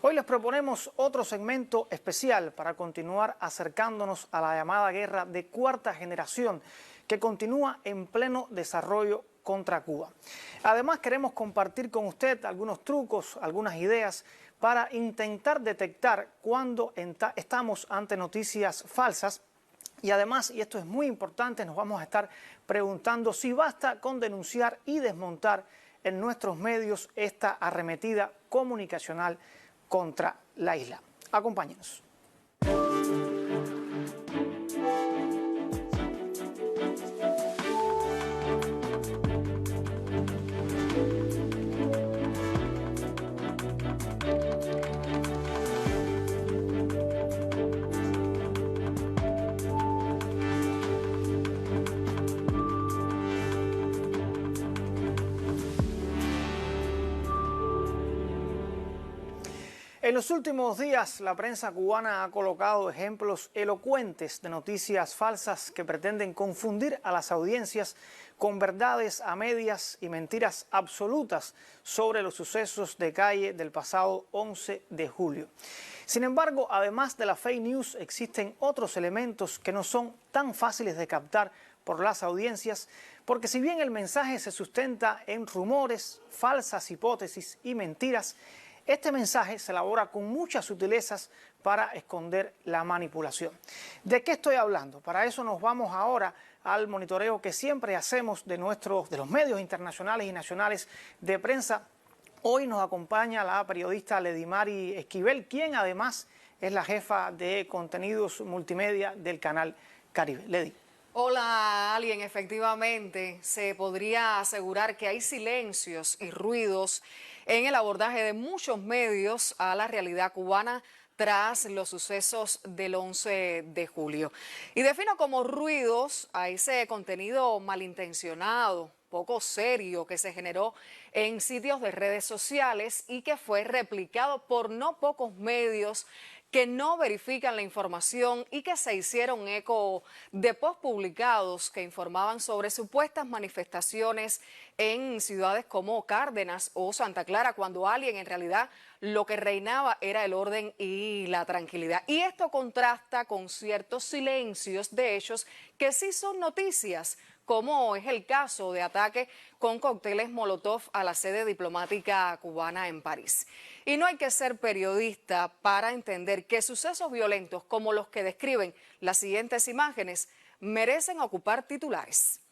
Hoy les proponemos otro segmento especial para continuar acercándonos a la llamada guerra de cuarta generación que continúa en pleno desarrollo contra Cuba. Además, queremos compartir con usted algunos trucos, algunas ideas para intentar detectar cuando estamos ante noticias falsas. Y además, y esto es muy importante, nos vamos a estar preguntando si basta con denunciar y desmontar en nuestros medios esta arremetida comunicacional contra la isla. Acompáñenos. En los últimos días, la prensa cubana ha colocado ejemplos elocuentes de noticias falsas que pretenden confundir a las audiencias con verdades a medias y mentiras absolutas sobre los sucesos de calle del pasado 11 de julio. Sin embargo, además de la fake news, existen otros elementos que no son tan fáciles de captar por las audiencias, porque si bien el mensaje se sustenta en rumores, falsas hipótesis y mentiras, este mensaje se elabora con muchas sutilezas para esconder la manipulación. ¿De qué estoy hablando? Para eso nos vamos ahora al monitoreo que siempre hacemos de los medios internacionales y nacionales de prensa. Hoy nos acompaña la periodista Ledimari Esquivel, quien además es la jefa de contenidos multimedia del canal Caribe. Ledi. Hola, Alien. Efectivamente, se podría asegurar que hay silencios y ruidos en el abordaje de muchos medios a la realidad cubana tras los sucesos del 11 de julio. Y defino como ruidos a ese contenido malintencionado, poco serio, que se generó en sitios de redes sociales y que fue replicado por no pocos medios que no verifican la información y que se hicieron eco de posts publicados que informaban sobre supuestas manifestaciones en ciudades como Cárdenas o Santa Clara, cuando alguien en realidad lo que reinaba era el orden y la tranquilidad. Y esto contrasta con ciertos silencios de hechos que sí son noticias, como es el caso de ataque con cócteles Molotov a la sede diplomática cubana en París. Y no hay que ser periodista para entender que sucesos violentos como los que describen las siguientes imágenes merecen ocupar titulares.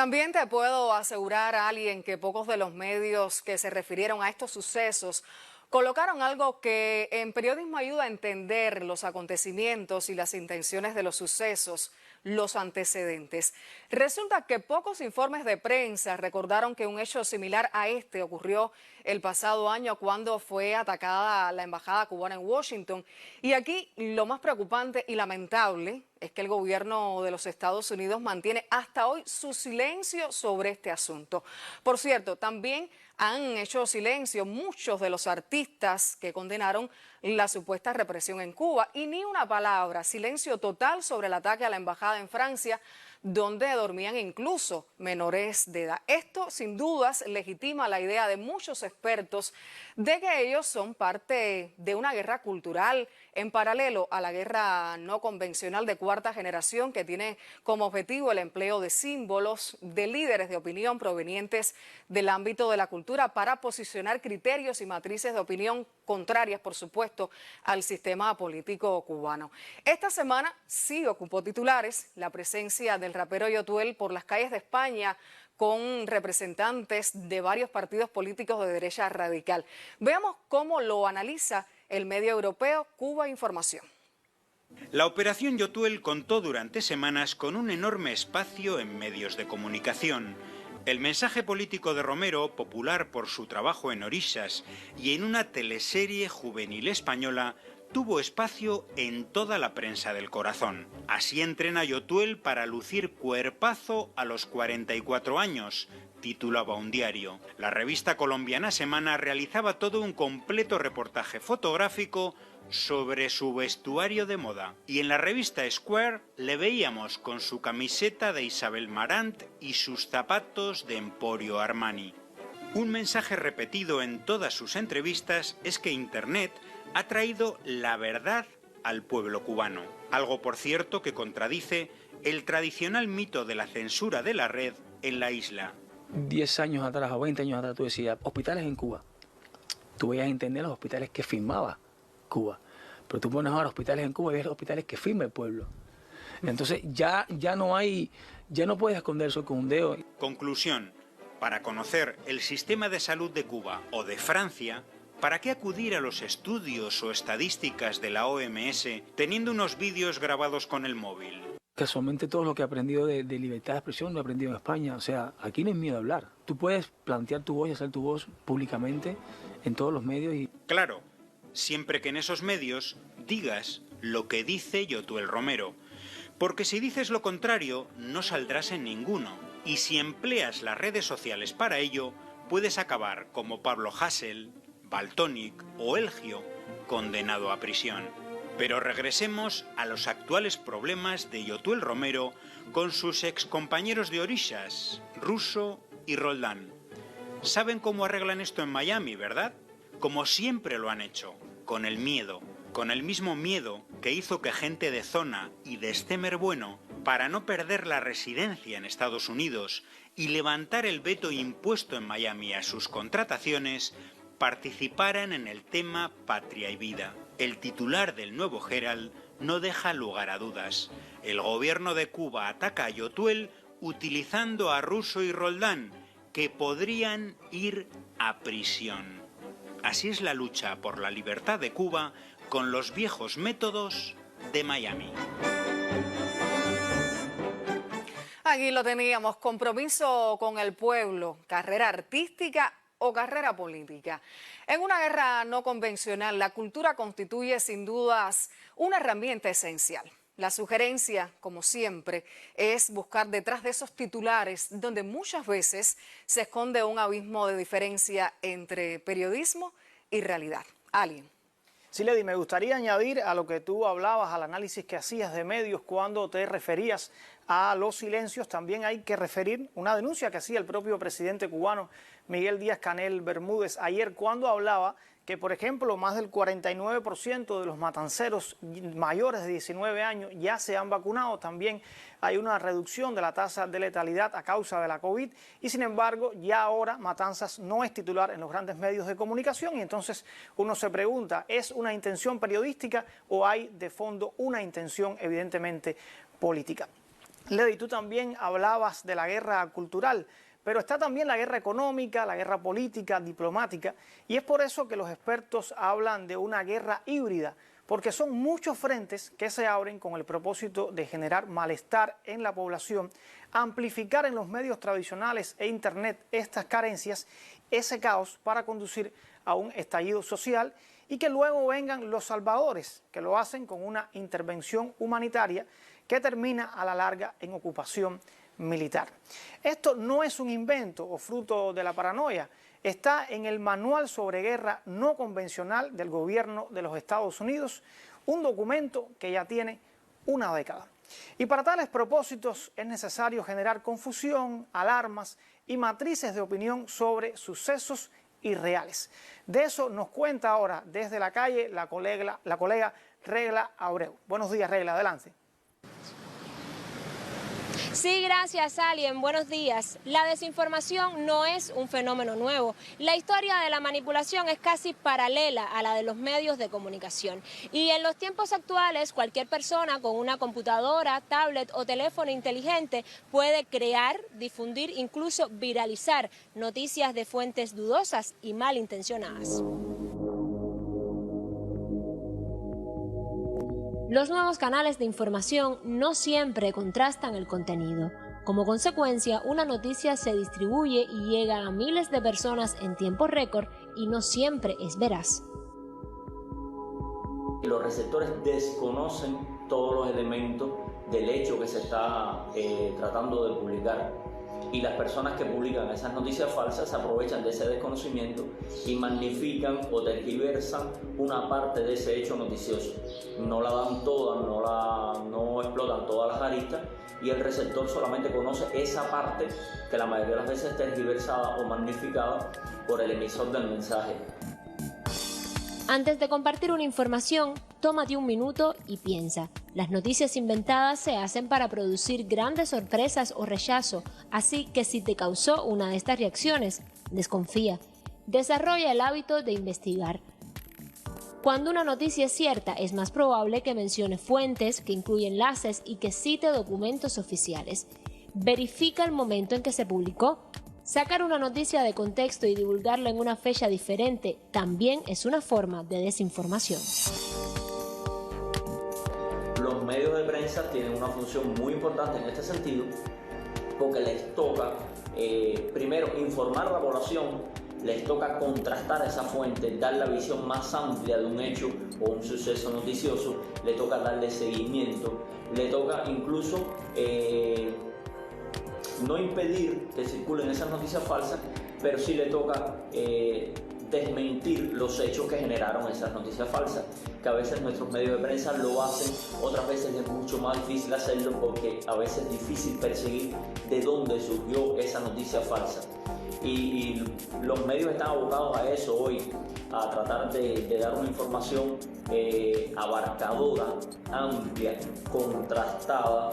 También te puedo asegurar, Alien, que pocos de los medios que se refirieron a estos sucesos colocaron algo que en periodismo ayuda a entender los acontecimientos y las intenciones de los sucesos, los antecedentes. Resulta que pocos informes de prensa recordaron que un hecho similar a este ocurrió el pasado año cuando fue atacada la embajada cubana en Washington. Y aquí lo más preocupante y lamentable es que el gobierno de los Estados Unidos mantiene hasta hoy su silencio sobre este asunto. Por cierto, también han hecho silencio muchos de los artistas que condenaron la supuesta represión en Cuba y ni una palabra, silencio total sobre el ataque a la embajada en Francia, donde dormían incluso menores de edad. Esto, sin dudas, legitima la idea de muchos expertos de que ellos son parte de una guerra cultural en paralelo a la guerra no convencional de cuarta generación que tiene como objetivo el empleo de símbolos de líderes de opinión provenientes del ámbito de la cultura para posicionar criterios y matrices de opinión contrarias, por supuesto, al sistema político cubano. Esta semana sí ocupó titulares la presencia del rapero Yotuel por las calles de España con representantes de varios partidos políticos de derecha radical. Veamos cómo lo analiza el medio europeo Cuba Información. La operación Yotuel contó durante semanas con un enorme espacio en medios de comunicación. El mensaje político de Romero, popular por su trabajo en Orixas y en una teleserie juvenil española, tuvo espacio en toda la prensa del corazón. Así entrena Yotuel para lucir cuerpazo a los 44 años, titulaba un diario. La revista colombiana Semana realizaba todo un completo reportaje fotográfico sobre su vestuario de moda. Y en la revista Square le veíamos con su camiseta de Isabel Marant y sus zapatos de Emporio Armani. Un mensaje repetido en todas sus entrevistas es que Internet ha traído la verdad al pueblo cubano. Algo, por cierto, que contradice el tradicional mito de la censura de la red en la isla. 10 años atrás o 20 años atrás tú decías, hospitales en Cuba. Tú veías entender los hospitales que firmaba Cuba. Pero tú pones ahora hospitales en Cuba y ves los hospitales que firma el pueblo. Entonces ya no puedes esconder eso con un dedo. Conclusión. Para conocer el sistema de salud de Cuba o de Francia, ¿para qué acudir a los estudios o estadísticas de la OMS teniendo unos vídeos grabados con el móvil? Casualmente todo lo que he aprendido de libertad de expresión lo he aprendido en España. O sea, aquí no hay miedo a hablar. Tú puedes plantear tu voz y hacer tu voz públicamente en todos los medios. Claro, siempre que en esos medios digas lo que dice Yotuel Romero. Porque si dices lo contrario, no saldrás en ninguno. Y si empleas las redes sociales para ello, puedes acabar como Pablo Hasél, Valtònyc o Elgio, condenado a prisión. Pero regresemos a los actuales problemas de Yotuel Romero con sus excompañeros de Orixas, Russo y Roldán. ¿Saben cómo arreglan esto en Miami, verdad? Como siempre lo han hecho, con el miedo. Con el mismo miedo que hizo que gente de Zona y de Stemer Bueno, para no perder la residencia en Estados Unidos y levantar el veto impuesto en Miami a sus contrataciones, participaran en el tema Patria y Vida. El titular del nuevo Herald no deja lugar a dudas. El gobierno de Cuba ataca a Yotuel utilizando a Russo y Roldán, que podrían ir a prisión. Así es la lucha por la libertad de Cuba con los viejos métodos de Miami. Aquí lo teníamos, compromiso con el pueblo, carrera artística o carrera política. En una guerra no convencional, la cultura constituye sin dudas una herramienta esencial. La sugerencia, como siempre, es buscar detrás de esos titulares donde muchas veces se esconde un abismo de diferencia entre periodismo y realidad. Alguien. Sí, Lady, me gustaría añadir a lo que tú hablabas, al análisis que hacías de medios cuando te referías a los silencios. También hay que referir una denuncia que hacía el propio presidente cubano Miguel Díaz-Canel Bermúdez ayer cuando hablaba que, por ejemplo, más del 49% de los matanceros mayores de 19 años ya se han vacunado. También hay una reducción de la tasa de letalidad a causa de la COVID y, sin embargo, ya ahora Matanzas no es titular en los grandes medios de comunicación y entonces uno se pregunta, ¿es una intención periodística o hay de fondo una intención evidentemente política? Lady, tú también hablabas de la guerra cultural, pero está también la guerra económica, la guerra política, diplomática, y es por eso que los expertos hablan de una guerra híbrida, porque son muchos frentes que se abren con el propósito de generar malestar en la población, amplificar en los medios tradicionales e Internet estas carencias, ese caos para conducir a un estallido social y que luego vengan los salvadores, que lo hacen con una intervención humanitaria que termina a la larga en ocupación militar. Esto no es un invento o fruto de la paranoia, está en el Manual sobre Guerra No Convencional del Gobierno de los Estados Unidos, un documento que ya tiene una década. Y para tales propósitos es necesario generar confusión, alarmas y matrices de opinión sobre sucesos irreales. De eso nos cuenta ahora desde la calle la colega Regla Abreu. Buenos días, Regla, adelante. Sí, gracias, Alien. Buenos días. La desinformación no es un fenómeno nuevo. La historia de la manipulación es casi paralela a la de los medios de comunicación. Y en los tiempos actuales, cualquier persona con una computadora, tablet o teléfono inteligente puede crear, difundir, incluso viralizar noticias de fuentes dudosas y malintencionadas. Los nuevos canales de información no siempre contrastan el contenido. Como consecuencia, una noticia se distribuye y llega a miles de personas en tiempo récord y no siempre es veraz. Los receptores desconocen todos los elementos del hecho que se está tratando de publicar, y las personas que publican esas noticias falsas se aprovechan de ese desconocimiento y magnifican o tergiversan una parte de ese hecho noticioso. No la dan toda, no explotan todas las aristas, y el receptor solamente conoce esa parte que la mayoría de las veces es tergiversada o magnificada por el emisor del mensaje. Antes de compartir una información, tómate un minuto y piensa. Las noticias inventadas se hacen para producir grandes sorpresas o rechazo, así que si te causó una de estas reacciones, desconfía. Desarrolla el hábito de investigar. Cuando una noticia es cierta, es más probable que mencione fuentes, que incluya enlaces y que cite documentos oficiales. Verifica el momento en que se publicó. Sacar una noticia de contexto y divulgarla en una fecha diferente también es una forma de desinformación. Los medios de prensa tienen una función muy importante en este sentido, porque les toca, primero, informar a la población, les toca contrastar esa fuente, dar la visión más amplia de un hecho o un suceso noticioso, le toca darle seguimiento, le toca incluso no impedir que circulen esas noticias falsas, pero sí le toca desmentir los hechos que generaron esas noticias falsas, que a veces nuestros medios de prensa lo hacen, otras veces es mucho más difícil hacerlo porque a veces es difícil perseguir de dónde surgió esa noticia falsa. Y los medios están abocados a eso hoy, a tratar de dar una información abarcadora, amplia, contrastada.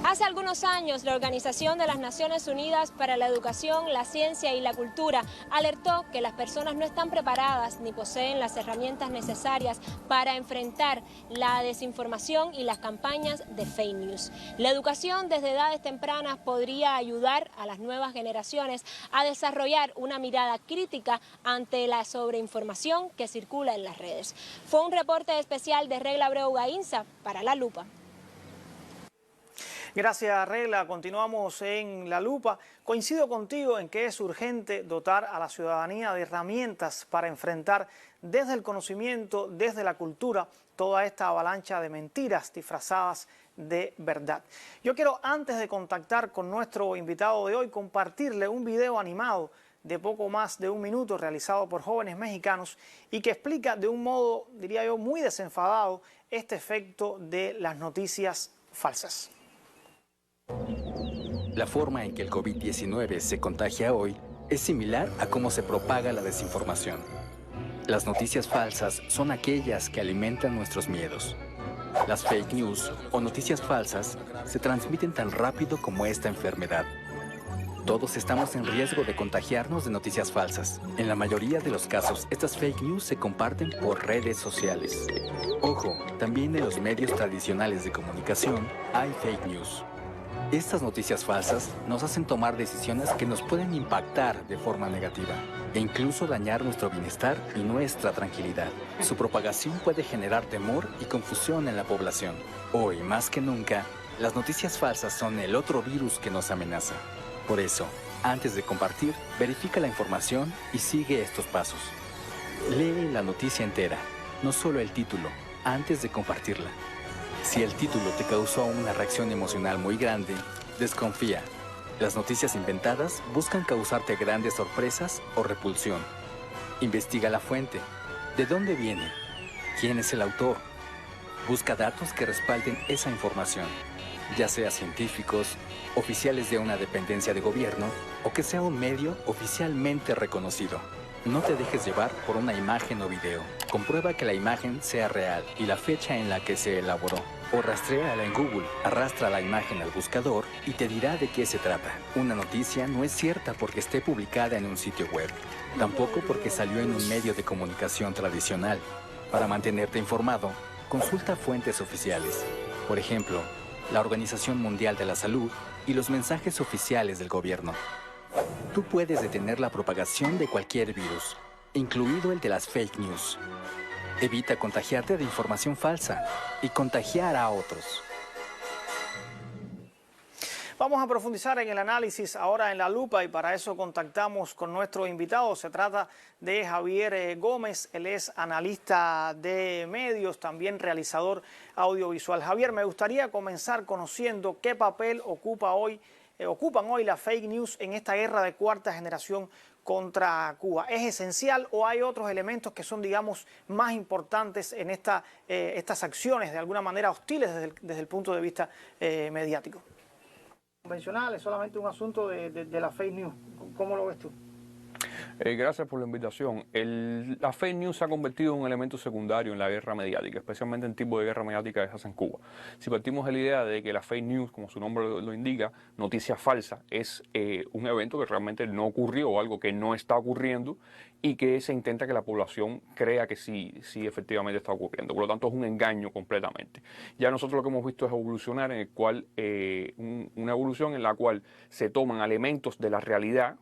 Hace algunos años, la Organización de las Naciones Unidas para la Educación, la Ciencia y la Cultura alertó que las personas no están preparadas ni poseen las herramientas necesarias para enfrentar la desinformación y las campañas de fake news. La educación desde edades tempranas podría ayudar a las nuevas generaciones a desarrollar una mirada crítica ante la sobreinformación que circula en las redes. Fue un reporte especial de Regla Abreu Gainza para La Lupa. Gracias, Regla. Continuamos en La Lupa. Coincido contigo en que es urgente dotar a la ciudadanía de herramientas para enfrentar desde el conocimiento, desde la cultura, toda esta avalancha de mentiras disfrazadas de verdad. Yo quiero, antes de contactar con nuestro invitado de hoy, compartirle un video animado de poco más de un minuto realizado por jóvenes mexicanos y que explica de un modo, diría yo, muy desenfadado este efecto de las noticias falsas. La forma en que el COVID-19 se contagia hoy es similar a cómo se propaga la desinformación. Las noticias falsas son aquellas que alimentan nuestros miedos. Las fake news o noticias falsas se transmiten tan rápido como esta enfermedad. Todos estamos en riesgo de contagiarnos de noticias falsas. En la mayoría de los casos, estas fake news se comparten por redes sociales. Ojo, también en los medios tradicionales de comunicación hay fake news. Estas noticias falsas nos hacen tomar decisiones que nos pueden impactar de forma negativa e incluso dañar nuestro bienestar y nuestra tranquilidad. Su propagación puede generar temor y confusión en la población. Hoy, más que nunca, las noticias falsas son el otro virus que nos amenaza. Por eso, antes de compartir, verifica la información y sigue estos pasos. Lee la noticia entera, no solo el título, antes de compartirla. Si el título te causó una reacción emocional muy grande, desconfía. Las noticias inventadas buscan causarte grandes sorpresas o repulsión. Investiga la fuente. ¿De dónde viene? ¿Quién es el autor? Busca datos que respalden esa información, ya sea científicos, oficiales de una dependencia de gobierno o que sea un medio oficialmente reconocido. No te dejes llevar por una imagen o video. Comprueba que la imagen sea real y la fecha en la que se elaboró. O rastréala en Google, arrastra la imagen al buscador y te dirá de qué se trata. Una noticia no es cierta porque esté publicada en un sitio web. Tampoco porque salió en un medio de comunicación tradicional. Para mantenerte informado, consulta fuentes oficiales. Por ejemplo, la Organización Mundial de la Salud y los mensajes oficiales del gobierno. Tú puedes detener la propagación de cualquier virus, incluido el de las fake news. Evita contagiarte de información falsa y contagiar a otros. Vamos a profundizar en el análisis ahora en La Lupa y para eso contactamos con nuestro invitado. Se trata de Javier Gómez, él es analista de medios, también realizador audiovisual. Javier, me gustaría comenzar conociendo qué papel ocupan hoy las fake news en esta guerra de cuarta generación contra Cuba. ¿Es esencial o hay otros elementos que son, digamos, más importantes en estas acciones de alguna manera hostiles desde el punto de vista mediático? Convencional, es solamente un asunto de la fake news. ¿Cómo lo ves tú? Gracias por la invitación. La fake news se ha convertido en un elemento secundario en la guerra mediática, especialmente en tipo de guerra mediática que se hace en Cuba. Si partimos de la idea de que la fake news, como su nombre lo indica, noticia falsa, es un evento que realmente no ocurrió o algo que no está ocurriendo y que se intenta que la población crea que sí efectivamente está ocurriendo. Por lo tanto, es un engaño completamente. Ya nosotros lo que hemos visto es evolucionar en el cual, una evolución en la cual se toman elementos de la realidad,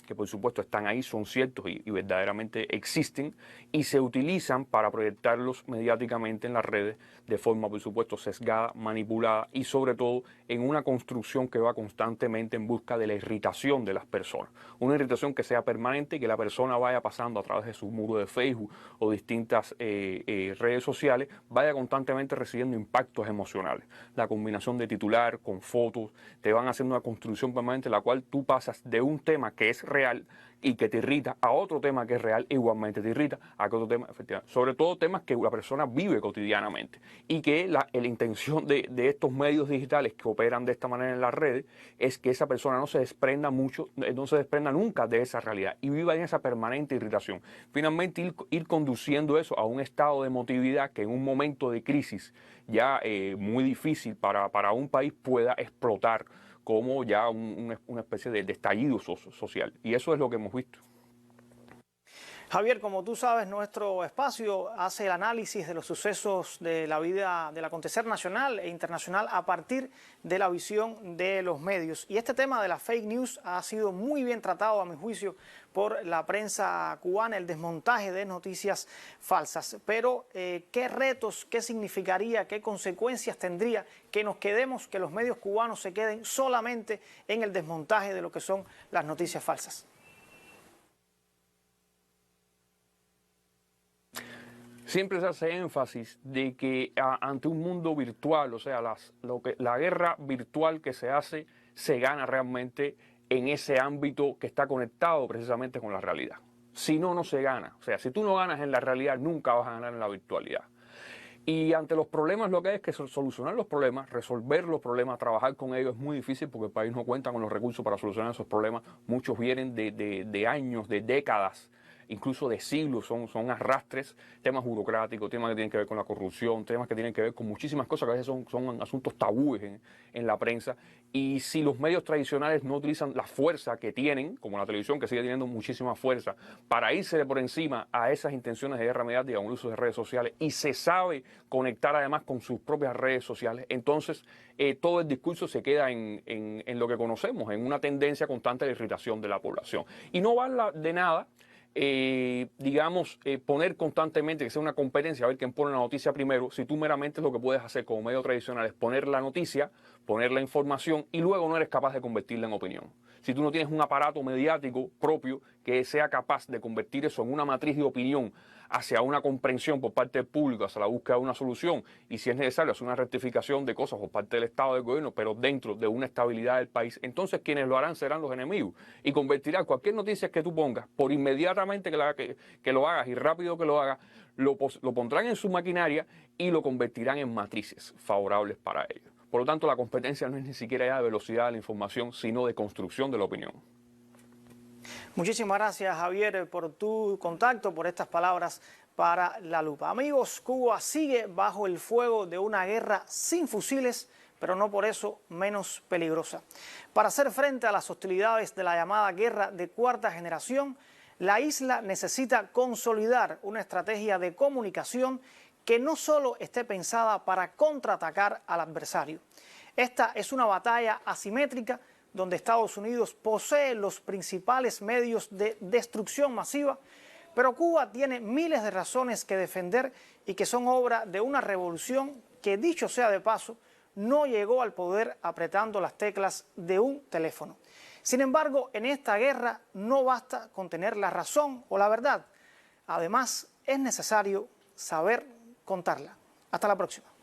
que por supuesto están ahí, son ciertos y verdaderamente existen, y se utilizan para proyectarlos mediáticamente en las redes de forma, por supuesto, sesgada, manipulada y sobre todo en una construcción que va constantemente en busca de la irritación de las personas. Una irritación que sea permanente y que la persona vaya pasando a través de su muro de Facebook o distintas redes sociales, vaya constantemente recibiendo impactos emocionales. La combinación de titular con fotos te van haciendo una construcción permanente en la cual tú pasas de un tema que es real y que te irrita a otro tema que es real, igualmente te irrita a otro tema, efectivamente. Sobre todo temas que la persona vive cotidianamente y que la intención de estos medios digitales que operan de esta manera en las redes es que esa persona no se desprenda nunca de esa realidad y viva en esa permanente irritación. Finalmente ir conduciendo eso a un estado de emotividad que en un momento de crisis ya muy difícil para un país pueda explotar como ya una especie de estallido social. Y eso es lo que hemos visto. Javier, como tú sabes, nuestro espacio hace el análisis de los sucesos de la vida, del acontecer nacional e internacional a partir de la visión de los medios. Y este tema de la fake news ha sido muy bien tratado, a mi juicio, por la prensa cubana, el desmontaje de noticias falsas. Pero, ¿qué retos, qué significaría, qué consecuencias tendría que los medios cubanos se queden solamente en el desmontaje de lo que son las noticias falsas? Siempre se hace énfasis de que ante un mundo virtual, o sea, la guerra virtual que se hace, se gana realmente en ese ámbito que está conectado precisamente con la realidad. Si no, no se gana. O sea, si tú no ganas en la realidad, nunca vas a ganar en la virtualidad. Y ante los problemas lo que hay es que solucionar los problemas, resolver los problemas, trabajar con ellos es muy difícil porque el país no cuenta con los recursos para solucionar esos problemas. Muchos vienen de años, de décadas, incluso de siglos, son arrastres, temas burocráticos, temas que tienen que ver con la corrupción, temas que tienen que ver con muchísimas cosas que a veces son asuntos tabúes en la prensa. Y si los medios tradicionales no utilizan la fuerza que tienen, como la televisión que sigue teniendo muchísima fuerza, para irse por encima a esas intenciones de guerra mediática con el uso de redes sociales y se sabe conectar además con sus propias redes sociales, entonces todo el discurso se queda en lo que conocemos, en una tendencia constante de irritación de la población. Y no vale de nada poner constantemente que sea una competencia a ver quién pone la noticia primero, si tú meramente lo que puedes hacer como medio tradicional es poner la noticia, poner la información y luego no eres capaz de convertirla en opinión. Si tú no tienes un aparato mediático propio que sea capaz de convertir eso en una matriz de opinión hacia una comprensión por parte del público, hacia la búsqueda de una solución y si es necesario hacer una rectificación de cosas por parte del Estado del gobierno, pero dentro de una estabilidad del país, entonces quienes lo harán serán los enemigos y convertirán cualquier noticia que tú pongas, por inmediatamente que lo hagas y rápido que lo hagas, lo pondrán en su maquinaria y lo convertirán en matrices favorables para ellos. Por lo tanto, la competencia no es ni siquiera ya de velocidad de la información, sino de construcción de la opinión. Muchísimas gracias, Javier, por tu contacto, por estas palabras para La Lupa. Amigos, Cuba sigue bajo el fuego de una guerra sin fusiles, pero no por eso menos peligrosa. Para hacer frente a las hostilidades de la llamada guerra de cuarta generación, la isla necesita consolidar una estrategia de comunicación que no solo esté pensada para contraatacar al adversario. Esta es una batalla asimétrica donde Estados Unidos posee los principales medios de destrucción masiva, Pero Cuba tiene miles de razones que defender y que son obra de una revolución que, dicho sea de paso, no llegó al poder apretando las teclas de un teléfono. Sin embargo, en esta guerra no basta con tener la razón o la verdad. Además, es necesario saber contarla. Hasta la próxima.